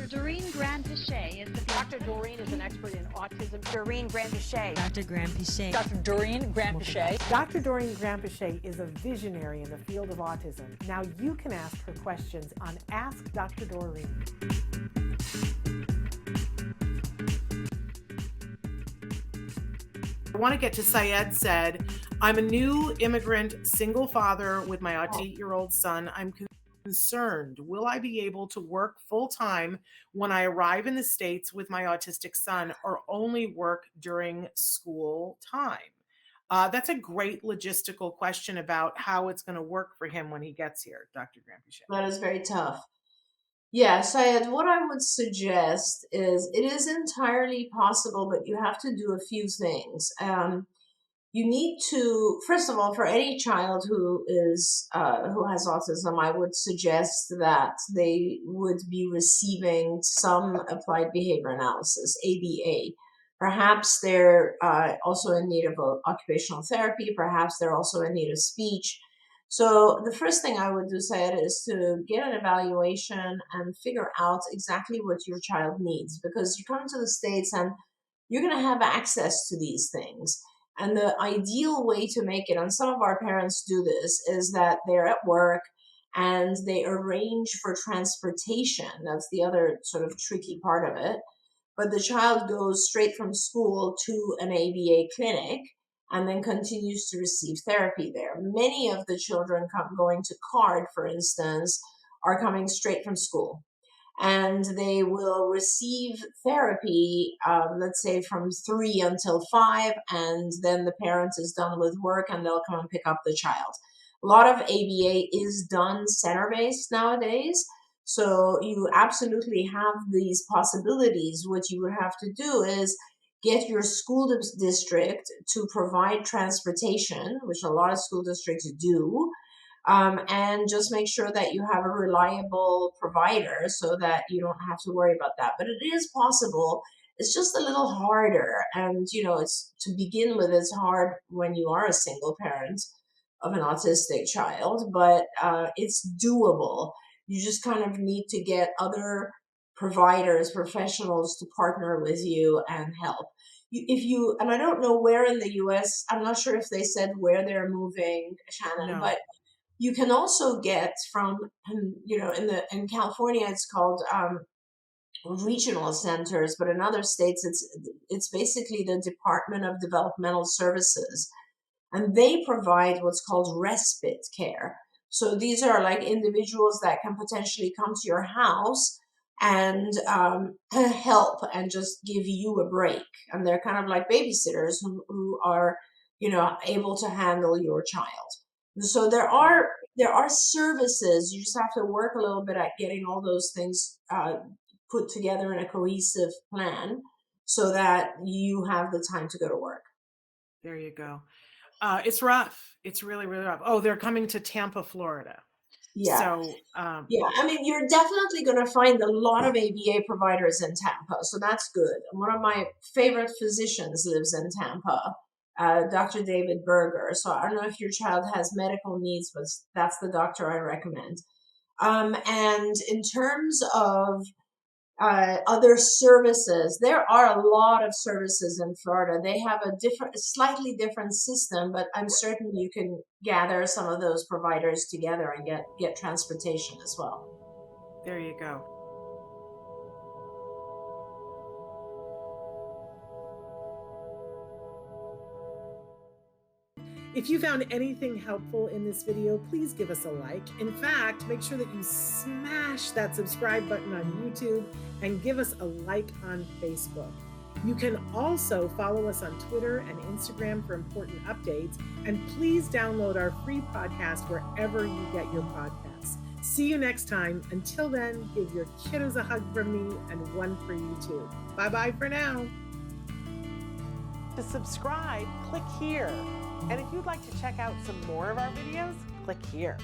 Doreen Granpeesheh is the Dr. Doreen is an expert in autism. Doreen Granpeesheh. Dr. Granpeesheh. Dr. Doreen Granpeesheh. Dr. Doreen Granpeesheh is a visionary in the field of autism. Now you can ask her questions on Ask Dr. Doreen. I want to get to Syed said, I'm a new immigrant single father with my 8-year-old son. I'm concerned. Will I be able to work full-time when I arrive in the States with my autistic son, or only work during school time? That's a great logistical question about how it's going to work for him when he gets here, Dr. Granpeesheh. That is very tough. Yeah, Syed, what I would suggest is it is entirely possible, but you have to do a few things. You need to, first of all, for any child who has autism, I would suggest that they would be receiving some applied behavior analysis, ABA. Perhaps they're also in need of occupational therapy. Perhaps they're also in need of speech. So the first thing I would do, Syed, is to get an evaluation and figure out exactly what your child needs, because you come to the States and you're going to have access to these things. And the ideal way to make it, and some of our parents do this, is that they're at work and they arrange for transportation. That's the other sort of tricky part of it. But the child goes straight from school to an ABA clinic and then continues to receive therapy there. Many of the children going to CARD, for instance, are coming straight from school. And they will receive therapy, let's say from 3 until 5, and then the parent is done with work and they'll come and pick up the child. A lot of ABA is done center-based nowadays, so you absolutely have these possibilities. What you would have to do is get your school district to provide transportation, which a lot of school districts do, and just make sure that you have a reliable provider so that you don't have to worry about that. But it is possible. It's just a little harder. And, it's to begin with, it's hard when you are a single parent of an autistic child, but it's doable. You just kind of need to get other providers, professionals to partner with you and help. And I don't know where in the US, I'm not sure if they said where they're moving, Shannon, but you can also get from, in California, it's called regional centers, but in other states, it's basically the Department of Developmental Services, and they provide what's called respite care. So these are like individuals that can potentially come to your house and help and just give you a break. And they're kind of like babysitters who are, able to handle your child. So there are services. You just have to work a little bit at getting all those things put together in a cohesive plan so that you have the time to go to work. There you go. It's rough. It's really, really rough. Oh, they're coming to Tampa, Florida. Yeah. So, you're definitely going to find a lot of ABA providers in Tampa. So that's good. One of my favorite physicians lives in Tampa, Dr. David Berger. So I don't know if your child has medical needs, but that's the doctor I recommend. And in terms of other services, there are a lot of services in Florida. They have a slightly different system, but I'm certain you can gather some of those providers together and get transportation as well. There you go. If you found anything helpful in this video, please give us a like. In fact, make sure that you smash that subscribe button on YouTube and give us a like on Facebook. You can also follow us on Twitter and Instagram for important updates. And please download our free podcast wherever you get your podcasts. See you next time. Until then, give your kiddos a hug from me and one for you too. Bye-bye for now. To subscribe, click here. And if you'd like to check out some more of our videos, click here.